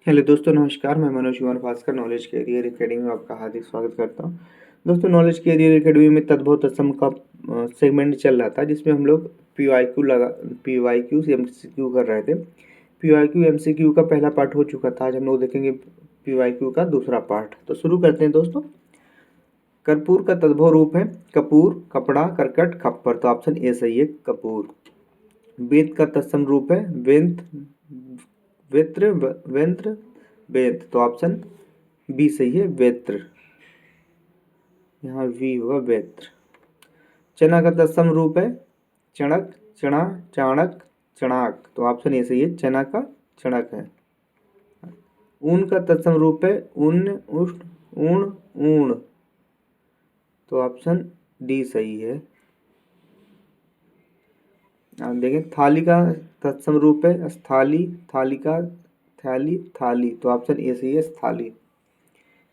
Hello दोस्तों, नमस्कार। मैं Manoj Kumar Bhaskar knowledge career academy में आपका हार्दिक स्वागत करता हूं। दोस्तों, नॉलेज कैरियर एकेडमी में तद्भव तत्सम का सेगमेंट चल रहा था, जिसमें हम लोग पीवाईक्यू से एमसीक्यू कर रहे थे। पीवाईक्यू एमसीक्यू का पहला पार्ट हो चुका था। आज हम लोग देखेंगे पीवाईक्यू का दूसरा पार्ट। तो शुरू करते हैं दोस्तों। कर्पूर का तद्भव रूप है कपूर, कपड़ा, करकट, खप्पर। तो ऑप्शन ए सही है, कपूर। वेद का तत्सम रूप है वेंत, वेत्र, वेंत्र, वेद। तो ऑप्शन बी सही है, वेत्र। यहाँ वी होगा, वेत्र। चना का तत्सम रूप है चणक, चना, चाणक, चणाक। तो ऑप्शन ए सही है, चना का चणक है। ऊन का तत्सम रूप है उन्न, उष्ण, ऊण, ऊण। तो ऑप्शन डी सही है। आप देखें, थाली का तत्सम रूप है स्थाली, थालिका, थैली, थाली। तो ऑप्शन ए सही है, स्थाली।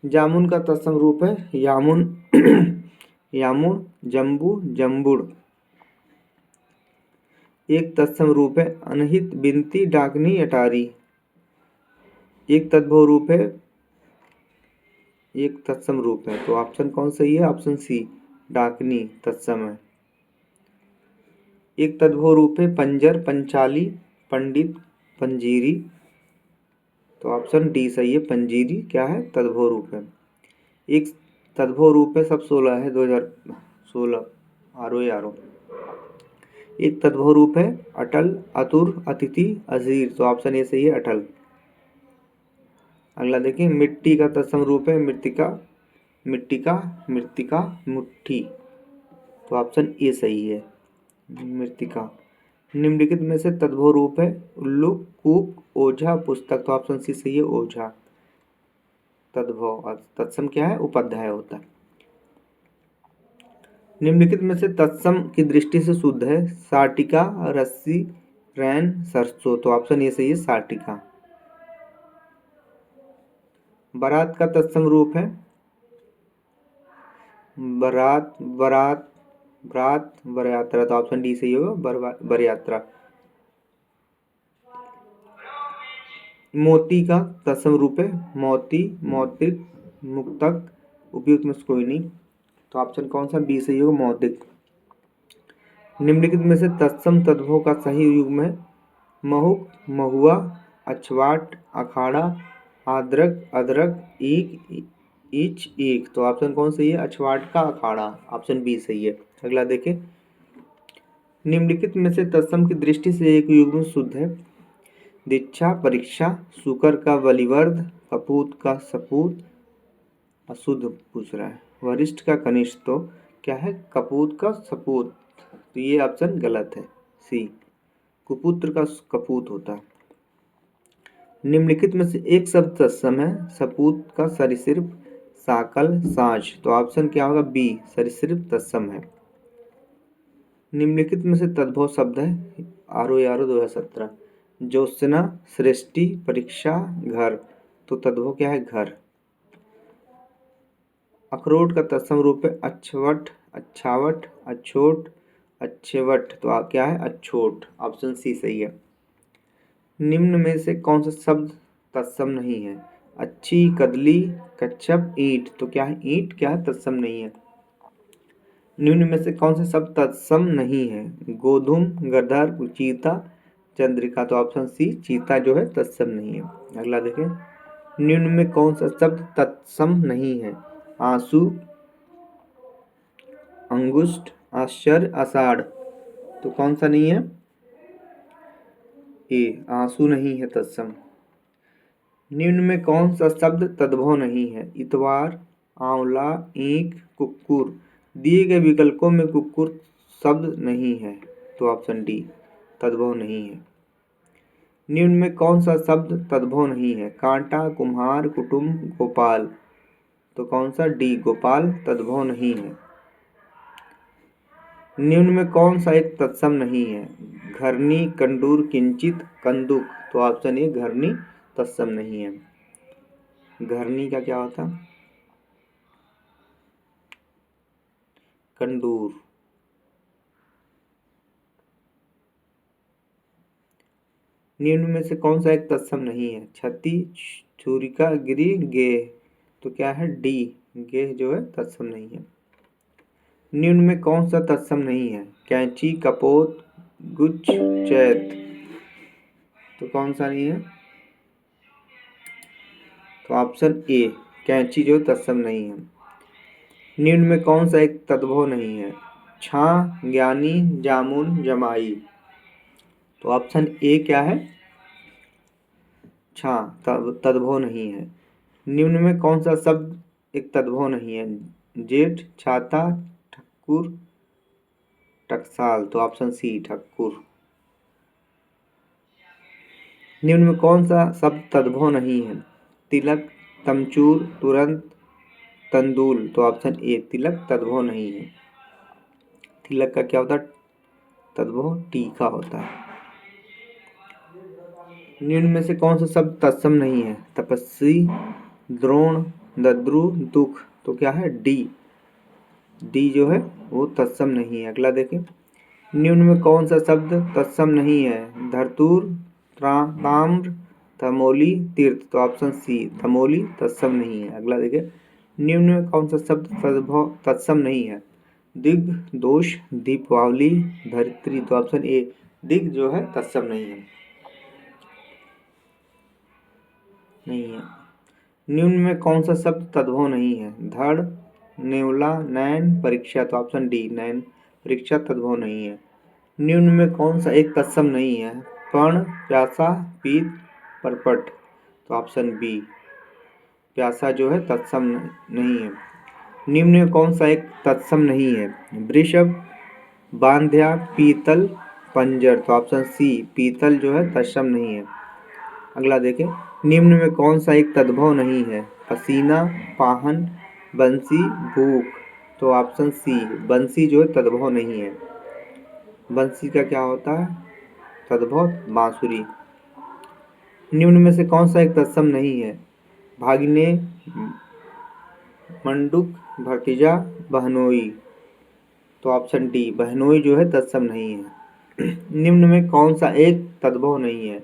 जामुन का तत्सम रूप है यामुन, यामुन, जम्बू, जम्बुड़। एक तत्सम रूप है अनहित, बिनती, डाकनी, अटारी। एक तद्भव रूप है, एक तत्सम रूप है। तो ऑप्शन कौन सही है? ऑप्शन सी, डाकनी तत्सम है। एक तद्भव रूप है पंजर, पंचाली, पंडित, पंजीरी। तो ऑप्शन डी सही है, पंजीरी क्या है? तद्भव रूप है। एक तद्भव रूप है, सब 16 है, 2016 आरो यारो। एक तद्भव रूप है अटल, अतुर, अतिथि, अजीर। तो ऑप्शन ए सही है, अटल। अगला देखिए, मिट्टी का तत्सम रूप है मृतिका, मिट्टिका, मृतिका, मुट्ठी। तो ऑप्शन ए सही है, मृतिका। निम्नलिखित में से तद्भव रूप है उल्लू, कूक, ओझा, पुस्तक। तो ऑप्शन सी सही है, ओझा। तद्भव और तत्सम क्या है? उपाध्याय होता है। निम्नलिखित में से तत्सम की दृष्टि से शुद्ध है साटिका, रस्सी, रैन, सरसों। तो ऑप्शन ए सही है, साटिका। बारात का तत्सम रूप है बारात, बारात, बरात, बरयात्रा। तो ऑप्शन डी सही होगा, बरयात्रा। मोती का तत्सम रूप है मोती, मौतिक, मुक्तक। उपयुक्त में से कोई नहीं। तो ऑप्शन कौन सा? बी सही होगा, मौतिक। निम्नलिखित में से तत्सम तद्भव का सही युग्म है महुक, महुआ, अछवाट, अखाड़ा, आद्रक, अदरक, ईक, ईच, ईक। तो ऑप्शन कौन सही है? अछवाट का अखाड़ा। ऑप्शन बी सही है। अगला देखें, निम्नलिखित में से तत्सम की दृष्टि से एक युग्म शुद्ध है दीक्षा, परीक्षा, शुकर का बलिवर्ध, कपूत का सपूत। अशुद्ध पूछ रहा है, वरिष्ठ का कनिष्ठ। तो क्या है? कपूत का सपूत। तो ये ऑप्शन गलत है, सी, कुपुत्र का कपूत होता है। निम्नलिखित में से एक शब्द तत्सम है सपूत का सरीसृप, साकल, साँझ। तो ऑप्शन क्या होगा? बी, सरीसृप तत्सम है। निम्नलिखित में से तद्भव शब्द है आरो यारो 2017 ज्योत्सना, सृष्टि, परीक्षा, घर। तो तद्भव क्या है? घर। अखरोट का तत्सम रूप है अक्षवट, अच्छावट, अछोट, अच्छेवट। तो क्या है? अच्छोट। ऑप्शन सी सही है। निम्न में से कौन सा शब्द तत्सम नहीं है? अच्छी, कदली, कच्छप, ईंट। तो क्या है? ईंट क्या है? तत्सम नहीं है। निम्न में से कौन सा शब्द तत्सम नहीं है? गोधूम, गदर, चीता, चंद्रिका। तो ऑप्शन सी, चीता जो है तत्सम नहीं है। अगला देखें, निम्न में कौन सा शब्द तत्सम नहीं है? आंसू, अंगुष्ठ, आश्चर्य, आषाढ़। तो कौन सा नहीं है? ए, आंसू नहीं है तत्सम। निम्न में कौन सा शब्द तद्भव नहीं है? इतवार, आंवला, ईंख, कुक्कुर। दिए गए विकल्पों में कुक्कुर शब्द नहीं है। तो ऑप्शन डी, तद्भव नहीं है। निम्न में कौन सा शब्द तद्भव नहीं है? कांटा, कुम्हार, कुटुम्ब, गोपाल। तो कौन सा? डी, गोपाल तद्भव नहीं है। निम्न में कौन सा एक तत्सम नहीं है? घरनी, कंडूर, किंचित, कंदुक। तो ऑप्शन ए, घरनी तत्सम नहीं है। घरनी का क्या होता? कंडूर। निम्न में से कौन सा एक तत्सम नहीं है? छति, छुरिका, गिरी, गेह। तो क्या है? डी, गेह जो है तत्सम नहीं है। निम्न में कौन सा तत्सम नहीं है? कैंची, कपोत, गुच्छ, चैत। तो कौन सा नहीं है? तो ऑप्शन ए, कैंची जो तत्सम नहीं है। निम्न में कौन सा एक तद्भव नहीं है? छां, ज्ञानी, जामुन, जमाई। तो ऑप्शन ए क्या है? छां, तद्भव नहीं है। निम्न में कौन सा शब्द एक तद्भव नहीं है? जेठ, छाता, ठक्कुर, टकसाल। तो ऑप्शन सी, ठक्कुर। निम्न में कौन सा शब्द तद्भव नहीं है? तिलक, तमचूर, तुरंत, तंदूल। तो ऑप्शन ए, तिलक तद्भव नहीं है। तिलक का क्या होता है? तद्भव टीका होता है। निम्न में से कौन सा शब्द तत्सम नहीं है? तपस्वी, द्रोण, दद्रु, दुख। तो क्या है? डी, डी जो है वो तत्सम नहीं है। अगला देखें, निम्न में कौन सा शब्द तत्सम नहीं है? धर्तूर, ताम्र, थमोली, तीर्थ। तो ऑप्शन सी, थमोली तत्सम नहीं है। अगला देखें, निम्न में कौन सा शब्द तत्सम नहीं है? दिग, दोष, दीपावली, धरित्री। तो ऑप्शन ए, दिग जो है तत्सम नहीं है। निम्न में कौन सा शब्द तद्भव नहीं है? धड़, नेवला, नैन, परीक्षा। तो ऑप्शन डी, नैन परीक्षा तद्भव नहीं है। निम्न में कौन सा एक तत्सम नहीं है? पर्ण, प्यासा, पीत, परपट। तो ऑप्शन बी, प्यासा जो है तत्सम नहीं है। निम्न में कौन सा एक तत्सम नहीं है? वृषभ, बांध्या, पीतल, पंजर। तो ऑप्शन सी, पीतल जो है तत्सम नहीं है। अगला देखें, निम्न में कौन सा एक तद्भव नहीं है? पसीना, पाहन, बंसी, भूख। तो ऑप्शन सी, बंसी जो है तद्भव नहीं है। बंसी का क्या होता है? तद्भव बांसुरी। निम्न में से कौन सा एक तत्सम नहीं है? भागिने, मंडूक, भतीजा, बहनोई। तो ऑप्शन डी, बहनोई जो है तत्सम नहीं है। निम्न में कौन सा एक तद्भव नहीं है?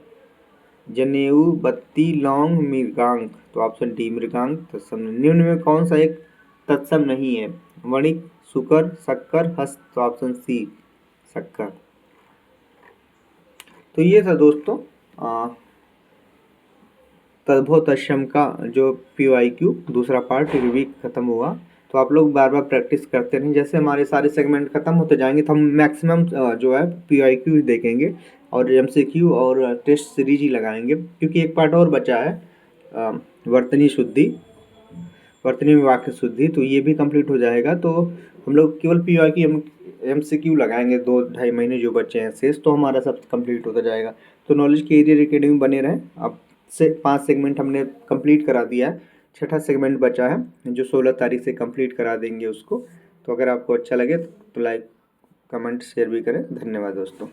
जनेऊ, बत्ती, लौंग, मृगांक। तो ऑप्शन डी, मृगांक तत्सम नहीं। निम्न में कौन सा एक तत्सम नहीं है? वणिक, शुकर, शक्कर, हस्त। तो ऑप्शन सी, शक्कर। तो ये था दोस्तों तद्भव तत्सम का जो PYQ दूसरा पार्ट रिव्यू खत्म हुआ। तो आप लोग बार बार प्रैक्टिस करते रहें। जैसे हमारे सारे सेगमेंट खत्म होते जाएंगे तो हम मैक्सिमम जो है PYQ देखेंगे और MCQ और टेस्ट सीरीज ही लगाएंगे, क्योंकि एक पार्ट और बचा है वर्तनी शुद्धि, वर्तनी में वाक्य शुद्धि। तो ये भी कंप्लीट हो जाएगा। तो हम लोग केवल PYQ MCQ लगाएंगे 2-2.5 महीने जो बचे हैं शेष, तो हमारा सब कंप्लीट होता जाएगा। तो नॉलेज कैरियर एकेडमी बने रहें। अब से 5 सेगमेंट हमने कंप्लीट करा दिया है, छठा सेगमेंट बचा है जो 16 तारीख से कंप्लीट करा देंगे उसको। तो अगर आपको अच्छा लगे तो लाइक, कमेंट, शेयर भी करें। धन्यवाद दोस्तों।